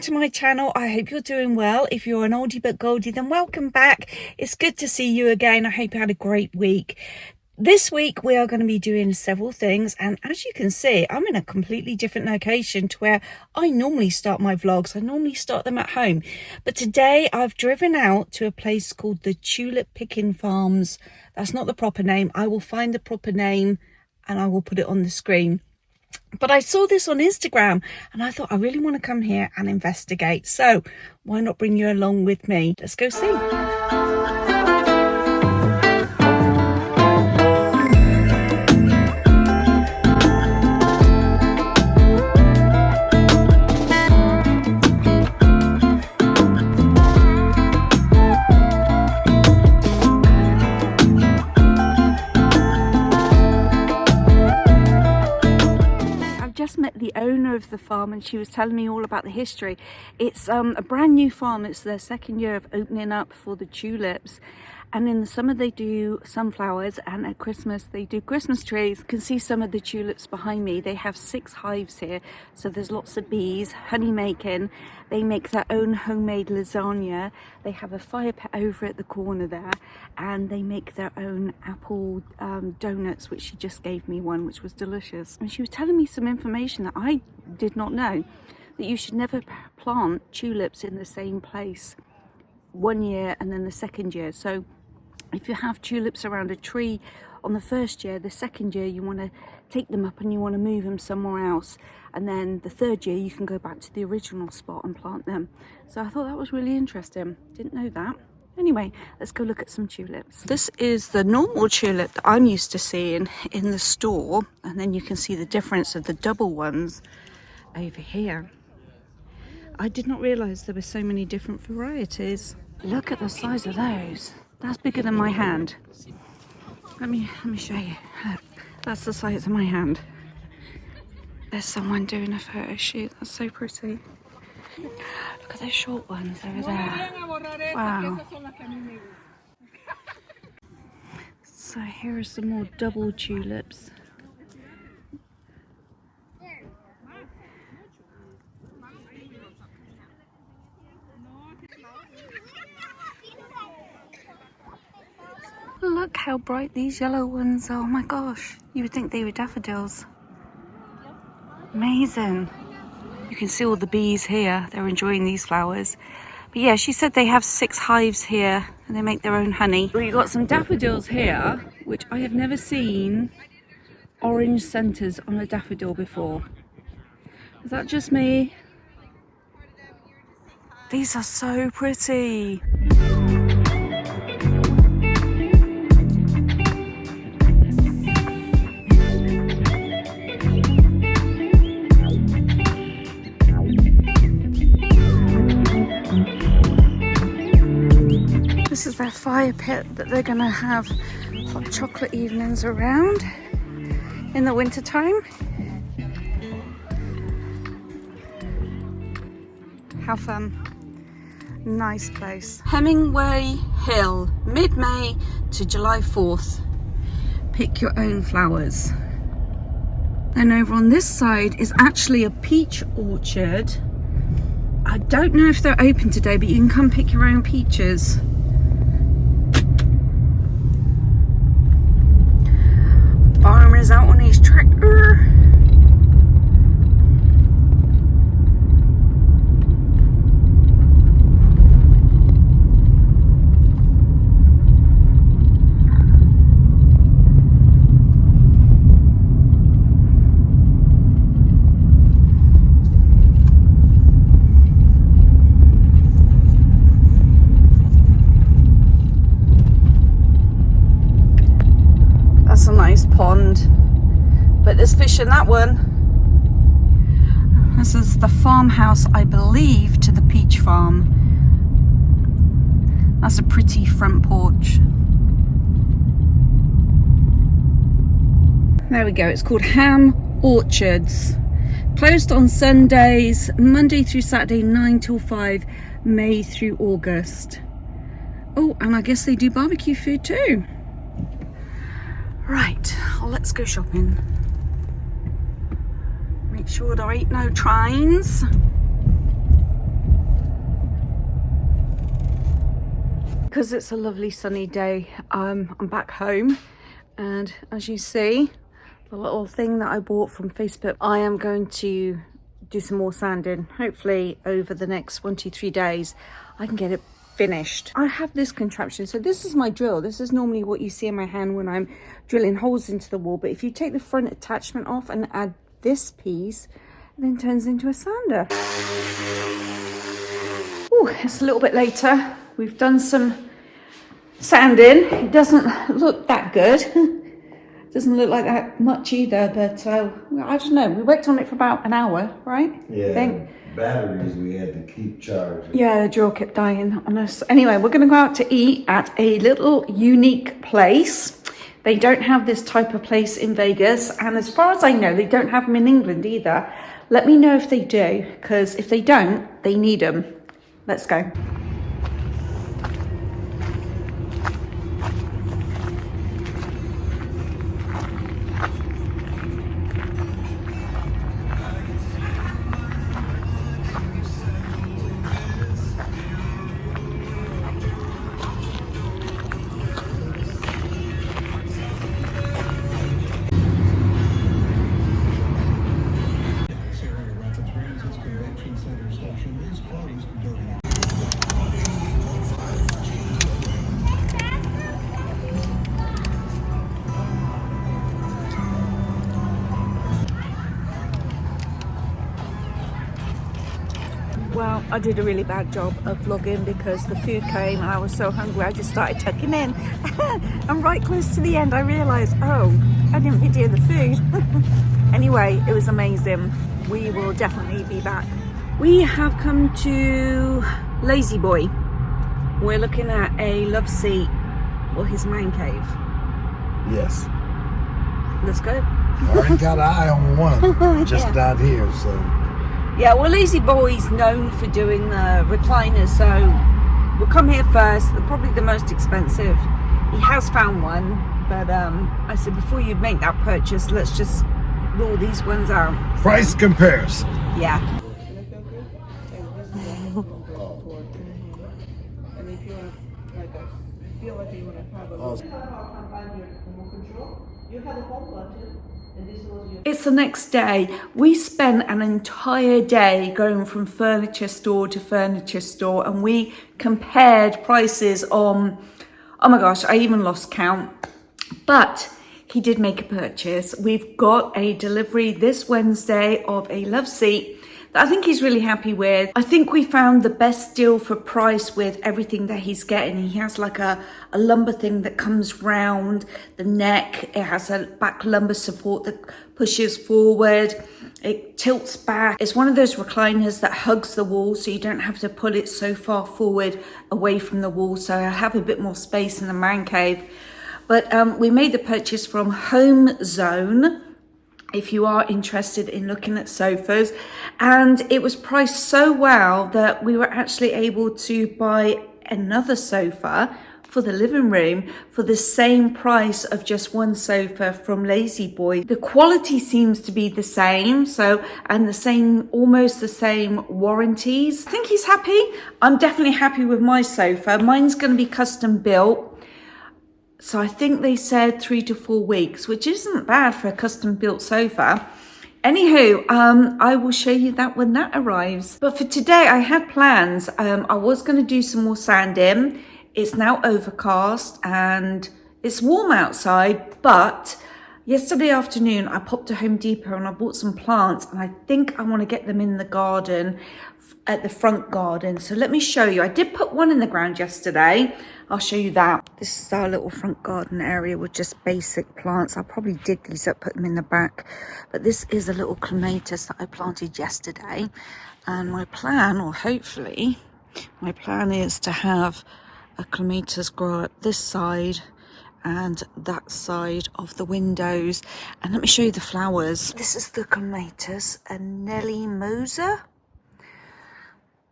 to my channel. I hope you're doing well. If you're an oldie but goldie, then welcome back. It's good to see you again. I hope you had a great week. This week we are going to be doing several things, and as you can see, I'm in a completely different location to where I normally start my vlogs. I normally start them at home, but today I've driven out to a place called the Tulip Picking Farms. That's not the proper name. I will find the proper name and I will put it on the screen. But I saw this on Instagram and I thought I really want to come here and investigate. So why not bring you along with me? Let's go see. Just met the owner of the farm and she was telling me all about the history. It's a brand new farm. It's their second year of opening up for the tulips, and in the summer they do sunflowers, and at Christmas they do Christmas trees. You can see some of the tulips behind me. They have 6 hives here, so there's lots of bees, honey making. They make their own homemade lasagna. They have a fire pit over at the corner there, and they make their own apple donuts, which she just gave me one, which was delicious. And she was telling me some information that I did not know, that you should never plant tulips in the same place one year and then the second year. So if you have tulips around a tree on the first year, the second year you want to take them up and you want to move them somewhere else, and then the third year you can go back to the original spot and plant them. So I thought that was really interesting. Didn't know that. Anyway, let's go look at some tulips. This is the normal tulip that I'm used to seeing in the store, and then you can see the difference of the double ones over here. I did not realise there were so many different varieties. Look at the size of those. That's bigger than my hand. Let me show you. Look, that's the size of my hand. There's someone doing a photo shoot. That's so pretty. Look at those short ones over there. Wow. So here are some more double tulips. Look how bright these yellow ones are. Oh my gosh, you would think they were daffodils. Amazing. You can see all the bees here. They're enjoying these flowers. But yeah, she said they have 6 hives here and they make their own honey. We've got some daffodils here, which I have never seen orange centres on a daffodil before. Is that just me? These are so pretty. This is their fire pit that they're going to have hot chocolate evenings around in the winter time. How fun. Nice place. Hemingway Hill, mid-May to July 4th. Pick your own flowers. And over on this side is actually a peach orchard. I don't know if they're open today, but you can come pick your own peaches. Farmer is out on his tractor. That's a nice pond, but there's fish in that one. This is the farmhouse, I believe, to the peach farm. That's a pretty front porch. There we go. It's called Ham Orchards. Closed on Sundays, Monday through Saturday, 9 till 5, May through August. Oh, and I guess they do barbecue food too. Right, well, let's go shopping. Make sure there ain't no trains. because it's a lovely sunny day, I'm back home, and as you see, the little thing that I bought from Facebook, I am going to do some more sanding. Hopefully over the next 1 to 3 days I can get it finished. I have this contraption, so this is my drill. This is normally what you see in my hand when I'm drilling holes into the wall, but if you take the front attachment off and add this piece, it then turns into a sander. Oh, it's a little bit later. We've done some sanding. It doesn't look that good. Doesn't look like that much either, but I don't know. We worked on it for about an hour, right? Yeah. I think. Batteries we had to keep charging. Yeah, the drill kept dying on us. Anyway, we're going to go out to eat at a little unique place. They don't have this type of place in Vegas, and as far as I know, they don't have them in England either. Let me know if they do, because if they don't, they need them. Let's go. Well, I did a really bad job of vlogging because the food came and I was so hungry I just started tucking in. And right close to the end I realised, oh, I didn't video the food. Anyway, it was amazing. We will definitely be back. We have come to Lazy Boy. We're looking at a love seat for his man cave. Yes. Let's go. Already got an eye on one just down here, so. Yeah, well, Lazy Boy's known for doing the recliners, so we'll come here first. They're probably the most expensive. He has found one, but I said before you make that purchase, let's just rule these ones out. Price comparison. Yeah. It's the next day. We spent an entire day going from furniture store to furniture store, and we compared prices on, oh my gosh, I even lost count. But he did make a purchase. We've got a delivery this Wednesday of a love seat that I think he's really happy with. I think we found the best deal for price with everything that he's getting. He has like a lumbar thing that comes round the neck. It has a back lumbar support that pushes forward. It tilts back. It's one of those recliners that hugs the wall, so you don't have to pull it so far forward away from the wall. So I have a bit more space in the man cave. But we made the purchase from Home Zone, if you are interested in looking at sofas, and it was priced so well that we were actually able to buy another sofa for the living room for the same price of just one sofa from Lazy Boy. The quality seems to be the same, and the same, almost the same warranties. I think he's happy. I'm definitely happy with my sofa. Mine's going to be custom built. So I think they said 3 to 4 weeks, which isn't bad for a custom built sofa. Anywho, I will show you that when that arrives. But for today, I had plans. I was going to do some more sanding. It's now overcast and it's warm outside, but yesterday afternoon I popped to Home Depot and I bought some plants, and I think I want to get them in the garden, at the front garden. So let me show you. I did put one in the ground yesterday. I'll show you that. This is our little front garden area with just basic plants. I'll probably dig these up, put them in the back. But this is a little clematis that I planted yesterday. And my plan, or hopefully, my plan is to have a clematis grow up this side and that side of the windows. And let me show you the flowers. This is the clematis, a Nelly Moser.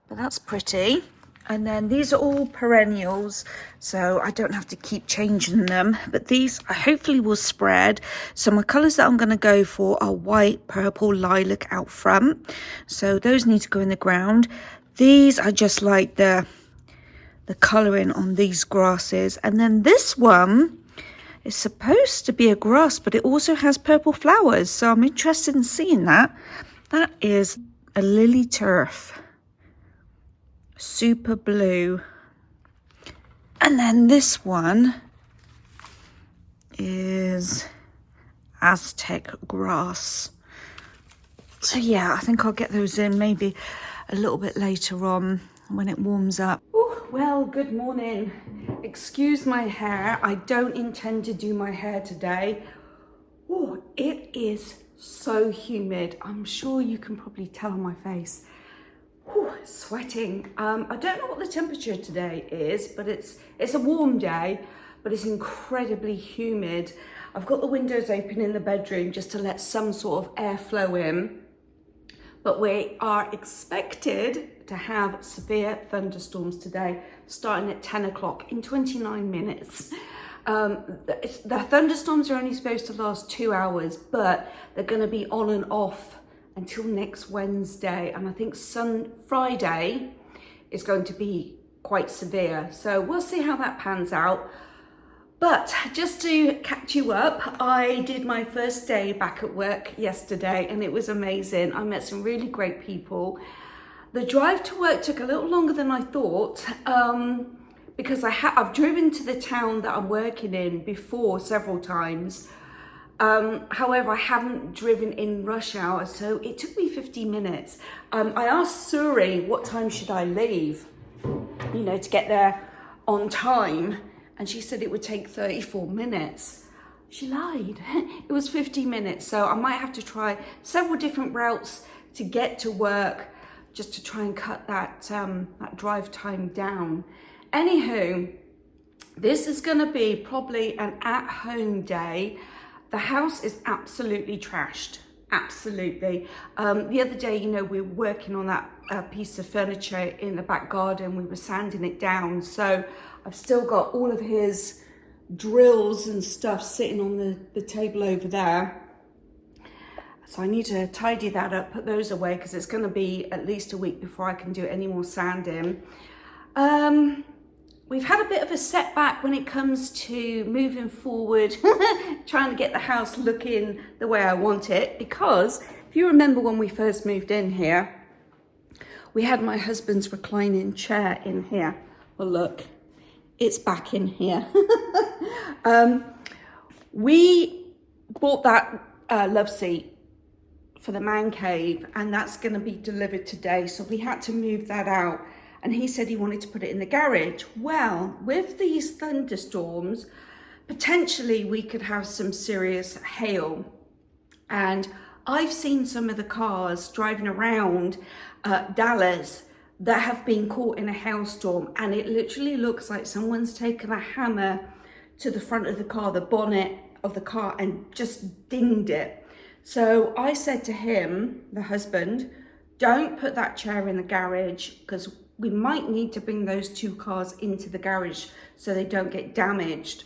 But that's pretty. And then these are all perennials, so I don't have to keep changing them. But these I hopefully will spread. So my colours that I'm going to go for are white, purple, lilac out front. So those need to go in the ground. These are just like the the colouring on these grasses. And then this one is supposed to be a grass, but it also has purple flowers. So I'm interested in seeing that. That is a lily turf. Super blue. And then this one is Aztec grass. So yeah, I think I'll get those in maybe a little bit later on when it warms up. Ooh, well, good morning. Excuse my hair. I don't intend to do my hair today. Oh, it is so humid. I'm sure you can probably tell on my face. Whew, sweating. I don't know what the temperature today is, but it's a warm day, but it's incredibly humid. I've got the windows open in the bedroom just to let some sort of airflow in, but we are expected to have severe thunderstorms today, starting at 10 o'clock in 29 minutes. The thunderstorms are only supposed to last 2 hours, but they're going to be on and off until next Wednesday, and I think Friday is going to be quite severe, so we'll see how that pans out. But just to catch you up, I did my first day back at work yesterday and it was amazing. I met some really great people. The drive to work took a little longer than I thought because I've driven to the town that I'm working in before several times. However, I haven't driven in rush hour, so it took me 50 minutes. I asked Suri what time should I leave, to get there on time, and she said it would take 34 minutes. She lied. It was 50 minutes, so I might have to try several different routes to get to work just to try and cut that drive time down. Anywho, this is going to be probably an at-home day. The house is absolutely trashed, absolutely. The other day, we were working on that piece of furniture in the back garden. We were sanding it down. So I've still got all of his drills and stuff sitting on the table over there. So I need to tidy that up, put those away, because it's going to be at least a week before I can do any more sanding. We've had a bit of a setback when it comes to moving forward, trying to get the house looking the way I want it, because if you remember when we first moved in here, we had my husband's reclining chair in here. Well, look, it's back in here. We bought that love seat for the man cave, and that's going to be delivered today, so we had to move that out. And he said he wanted to put it in the garage. Well, with these thunderstorms, potentially we could have some serious hail. And I've seen some of the cars driving around Dallas that have been caught in a hailstorm, and it literally looks like someone's taken a hammer to the front of the car, the bonnet of the car, and just dinged it. So I said to him, the husband, don't put that chair in the garage, because we might need to bring those two cars into the garage so they don't get damaged.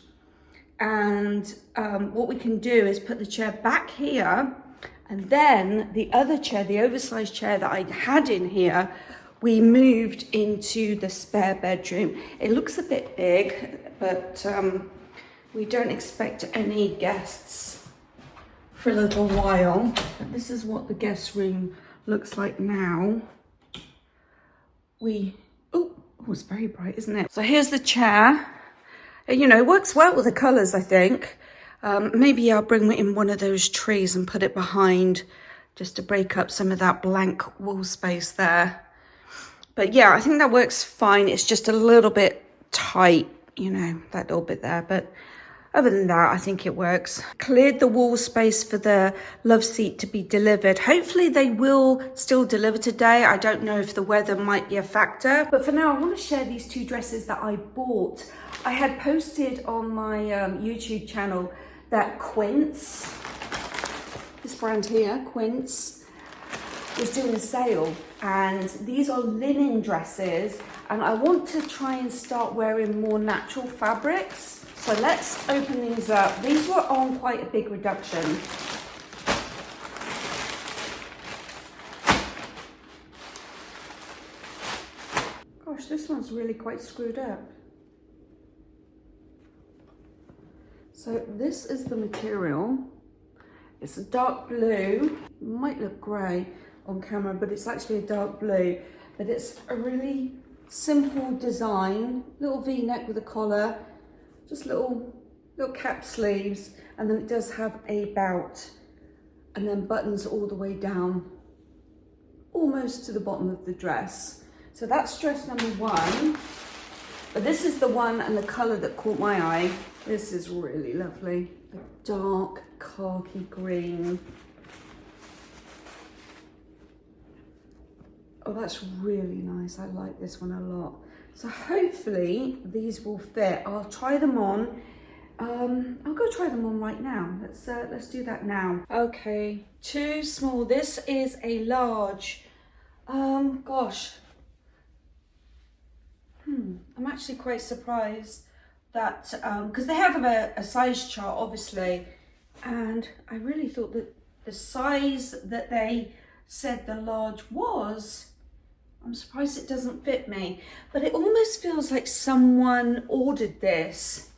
And what we can do is put the chair back here, and then the other chair, the oversized chair that I had in here, we moved into the spare bedroom. It looks a bit big, but we don't expect any guests for a little while. But this is what the guest room looks like now. Oh, it's very bright, isn't it? So here's the chair. It works well with the colours, I think. Maybe I'll bring in one of those trees and put it behind just to break up some of that blank wall space there. But yeah, I think that works fine. It's just a little bit tight, that little bit there. But other than that, I think it works. Cleared the wall space for the love seat to be delivered. Hopefully they will still deliver today. I don't know if the weather might be a factor. But for now, I want to share these two dresses that I bought. I had posted on my YouTube channel that Quince, this brand here, Quince, is doing a sale. And these are linen dresses. And I want to try and start wearing more natural fabrics. So let's open these up. These were on quite a big reduction. Gosh, this one's really quite screwed up. So this is the material. It's a dark blue. It might look grey on camera, but it's actually a dark blue. But it's a really simple design, little V-neck with a collar, just little cap sleeves, and then it does have a bout, and then buttons all the way down, almost to the bottom of the dress. So that's dress number one. But this is the one and the colour that caught my eye. This is really lovely. A dark khaki green. Oh, that's really nice. I like this one a lot. So hopefully these will fit. I'll try them on. I'll go try them on right now. Let's do that now. Okay, too small. This is a large. Gosh. I'm actually quite surprised that, because they have a size chart, obviously, and I really thought that the size that they said the large was, I'm surprised it doesn't fit me. But it almost feels like someone ordered this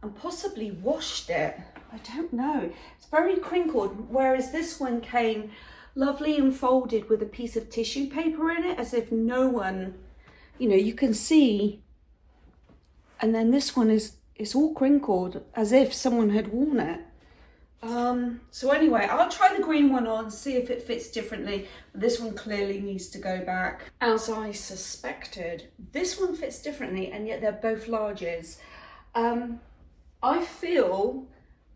and possibly washed it. I don't know. It's very crinkled, whereas this one came lovely and folded with a piece of tissue paper in it, as if no one, you know, you can see. And then this one is all crinkled, as if someone had worn it. So anyway, I'll try the green one on, see if it fits differently. This one clearly needs to go back. As I suspected, this one fits differently, and yet they're both larges. I feel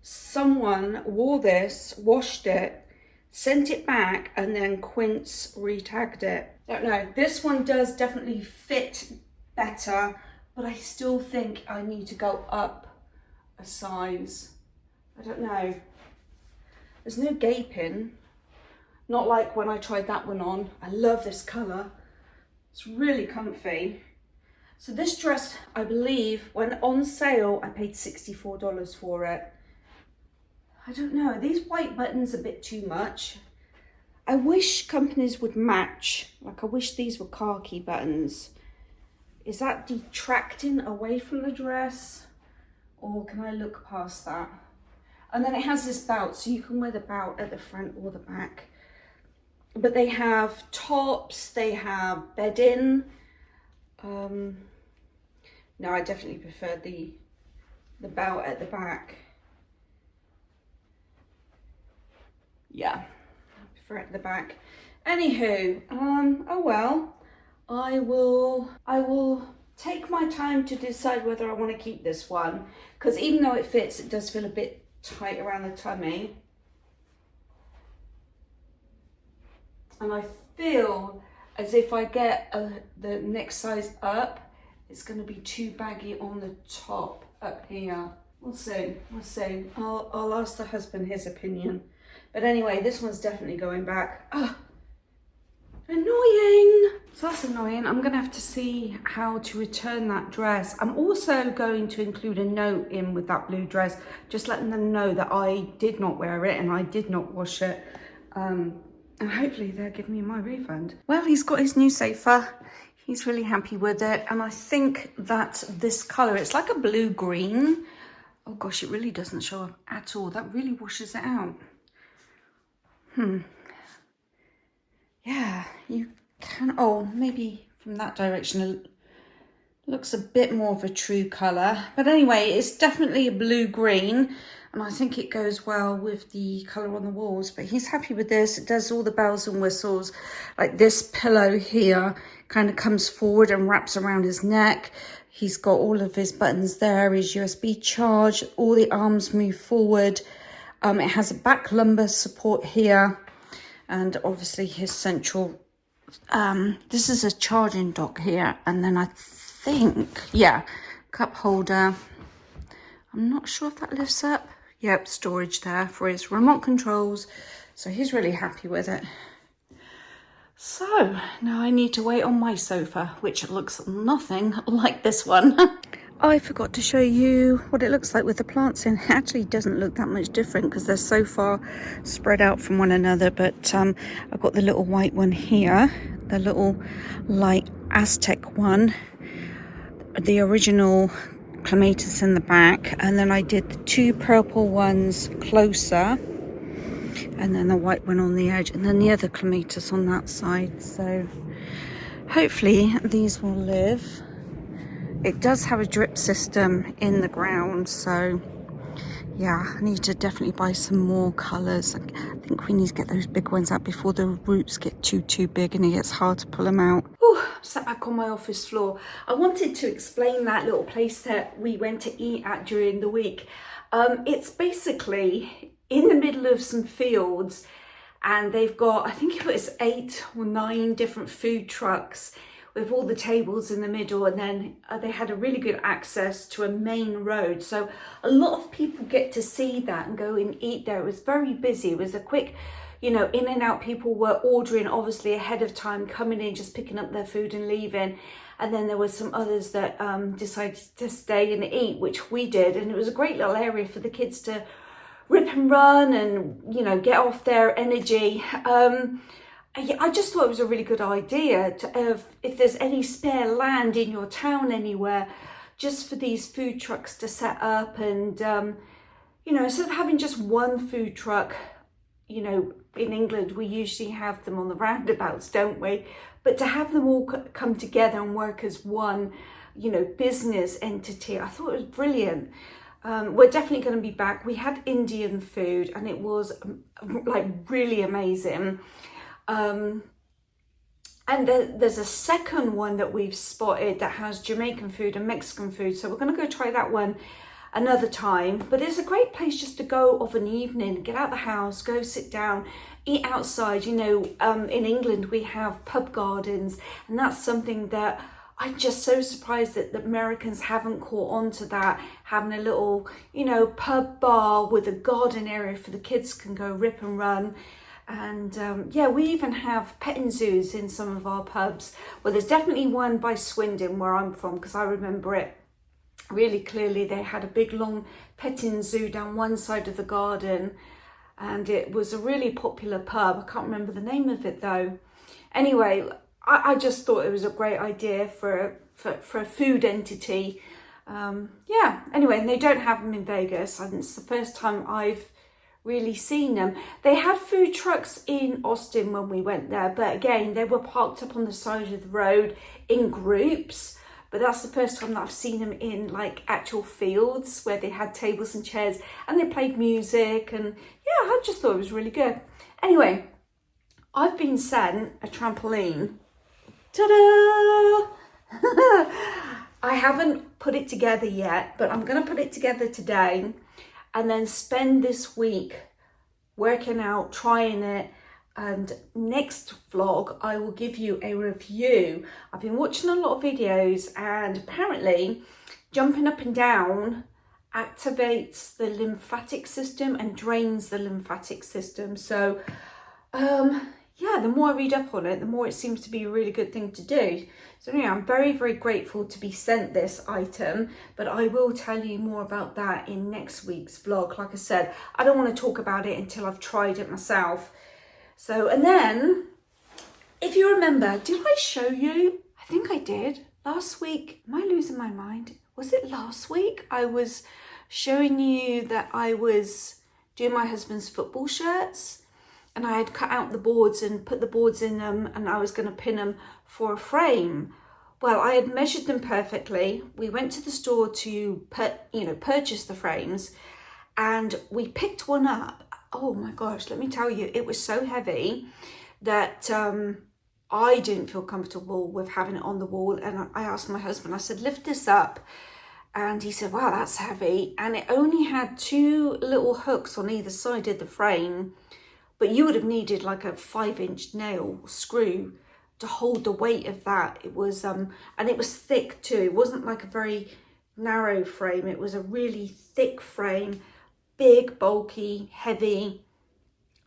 someone wore this, washed it, sent it back, and then Quince retagged it. Don't know. This one does definitely fit better, but I still think I need to go up a size. I don't know. There's no gaping. Not like when I tried that one on. I love this colour. It's really comfy. So this dress, I believe, when on sale, I paid $64 for it. I don't know. These white buttons are a bit too much. I wish companies would match. Like, I wish these were khaki buttons. Is that detracting away from the dress? Or can I look past that? And then it has this bout, so you can wear the bout at the front or the back. But they have tops, they have bedding. No, I definitely prefer the bout at the back. Yeah, I prefer it at the back. Anywho, oh well. I will take my time to decide whether I want to keep this one, because even though it fits, it does feel a bit tight around the tummy. And I feel as if I get the next size up, it's going to be too baggy on the top up here. We'll see, we'll see. I'll ask the husband his opinion. But anyway, this one's definitely going back. Oh, annoying. So that's annoying. I'm going to have to see how to return that dress. I'm also going to include a note in with that blue dress, just letting them know that I did not wear it and I did not wash it. And hopefully they'll give me my refund. Well, he's got his new sofa. He's really happy with it. And I think that this colour, it's like a blue-green. Oh gosh, it really doesn't show up at all. That really washes it out. Yeah, you can, oh, maybe from that direction it looks a bit more of a true colour. But anyway, it's definitely a blue-green, and I think it goes well with the colour on the walls. But he's happy with this. It does all the bells and whistles. Like this pillow here kind of comes forward and wraps around his neck. He's got all of his buttons there, his USB charge, all the arms move forward. It has a back lumbar support here, and obviously his central, this is a charging dock here, and then I think, yeah, cup holder. I'm not sure if that lifts up. Yep, storage there for his remote controls. So he's really happy with it. So now I need to wait on my sofa, which looks nothing like this one. I forgot to show you what it looks like with the plants in. It actually doesn't look that much different because they're so far spread out from one another. But I've got the little white one here, the little light Aztec one, the original clematis in the back, and then I did the 2 purple ones closer, and then the white one on the edge, and then the other clematis on that side. So hopefully these will live. It does have a drip system in the ground, so yeah, I need to definitely buy some more colours. I think we need to get those big ones out before the roots get too big and it gets hard to pull them out. Oh, I'm sat back on my office floor. I wanted to explain that little place that we went to eat at during the week. It's basically in the middle of some fields, and they've got, I think it was 8 or 9 different food trucks with all the tables in the middle, and then they had a really good access to a main road, so a lot of people get to see that and go and eat there. It was very busy. It was a quick, you know, in and out. People were ordering obviously ahead of time, coming in, just picking up their food and leaving, and then there were some others that decided to stay and eat, which we did, and it was a great little area for the kids to rip and run and, you know, get off their energy. I just thought it was a really good idea if there's any spare land in your town anywhere, just for these food trucks to set up, and you know, instead of having just one food truck, you know, in England we usually have them on the roundabouts, don't we? But to have them all come together and work as one, you know, business entity, I thought it was brilliant. We're definitely going to be back. We had Indian food and it was like really amazing. And there's a second one that we've spotted that has Jamaican food and Mexican food, so we're going to go try that one another time. But it's a great place just to go of an evening, get out the house, go sit down, eat outside. You know, in England we have pub gardens, and that's something that I'm just so surprised that the Americans haven't caught on to that, having a little, you know, pub bar with a garden area for the kids can go rip and run. And yeah, we even have petting zoos in some of our pubs. Well, there's definitely one by Swindon where I'm from, because I remember it really clearly. They had a big long petting zoo down one side of the garden, and it was a really popular pub. I can't remember the name of it though. Anyway, I just thought it was a great idea for a food entity. Yeah, anyway, and they don't have them in Vegas, and it's the first time I've really seen them. They had food trucks in Austin when we went there, but again, they were parked up on the side of the road in groups. But that's the first time that I've seen them in like actual fields where they had tables and chairs and they played music, and yeah, I just thought it was really good. Anyway, I've been sent a trampoline. Ta-da! I haven't put it together yet, but I'm going to put it together today and then spend this week working out, trying it, and next vlog I will give you a review. I've been watching a lot of videos, and apparently jumping up and down activates the lymphatic system and drains the lymphatic system. So yeah, the more I read up on it, the more it seems to be a really good thing to do. So anyway, I'm very, very grateful to be sent this item, but I will tell you more about that in next week's vlog. Like I said, I don't want to talk about it until I've tried it myself. So, and then, if you remember, did I show you? I think I did. Last week, am I losing my mind? Was it last week? I was showing you that I was doing my husband's football shirts, and I had cut out the boards and put the boards in them, and I was going to pin them for a frame. Well, I had measured them perfectly. We went to the store to purchase the frames, and we picked one up. Oh my gosh, let me tell you, it was so heavy that I didn't feel comfortable with having it on the wall. And I asked my husband, I said, lift this up. And he said, wow, that's heavy. And it only had 2 little hooks on either side of the frame, but you would have needed like a 5-inch nail screw to hold the weight of that. It was, and it was thick too. It wasn't like a very narrow frame. It was a really thick frame, big, bulky, heavy.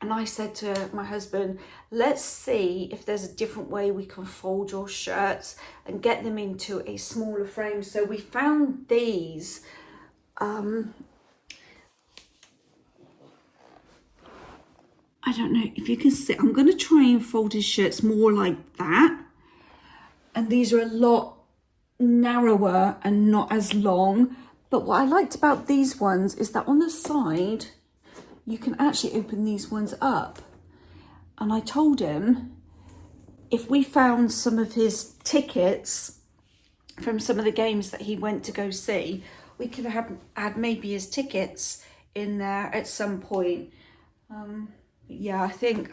And I said to my husband, let's see if there's a different way we can fold your shirts and get them into a smaller frame. So we found these. I don't know if you can see, I'm going to try and fold his shirts more like that. and these are a lot narrower and not as long. But what I liked about these ones is that on the side, you can actually open these ones up. And I told him if we found some of his tickets from some of the games that he went to go see, we could have had maybe his tickets in there at some point. Yeah, I think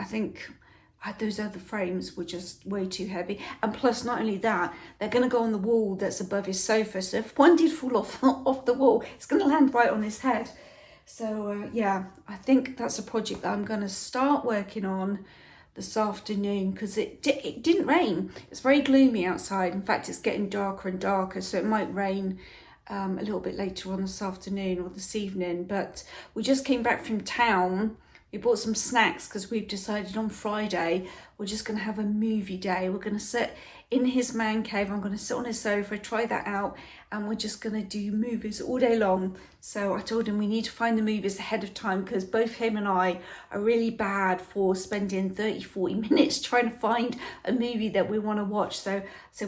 those other frames were just way too heavy. And plus, not only that, they're going to go on the wall that's above his sofa. So if one did fall off the wall, it's going to land right on his head. So yeah, I think that's a project that I'm going to start working on this afternoon, because it didn't rain. It's very gloomy outside. In fact, it's getting darker and darker, so it might rain a little bit later on this afternoon or this evening. But we just came back from town. We bought some snacks because we've decided on Friday we're just going to have a movie day. We're going to sit in his man cave. I'm going to sit on his sofa, try that out, and we're just going to do movies all day long. So I told him we need to find the movies ahead of time, because both him and I are really bad for spending 30-40 minutes trying to find a movie that we want to watch. So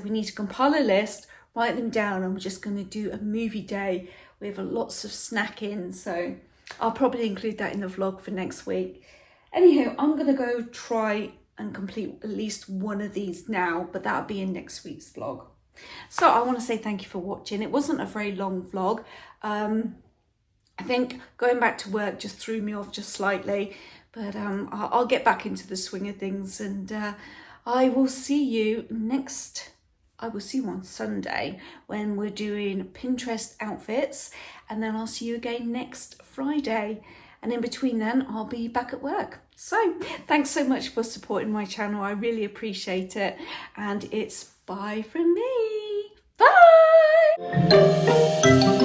we need to compile a list, write them down, and we're just going to do a movie day with lots of snacking. So I'll probably include that in the vlog for next week. Anyhow, I'm going to go try and complete at least one of these now, but that'll be in next week's vlog. So I want to say thank you for watching. It wasn't a very long vlog. I think going back to work just threw me off just slightly, but I'll get back into the swing of things, and I will see you on Sunday when we're doing Pinterest outfits, and then I'll see you again next Friday. And in between then, I'll be back at work. So thanks so much for supporting my channel. I really appreciate it. And it's bye from me. Bye.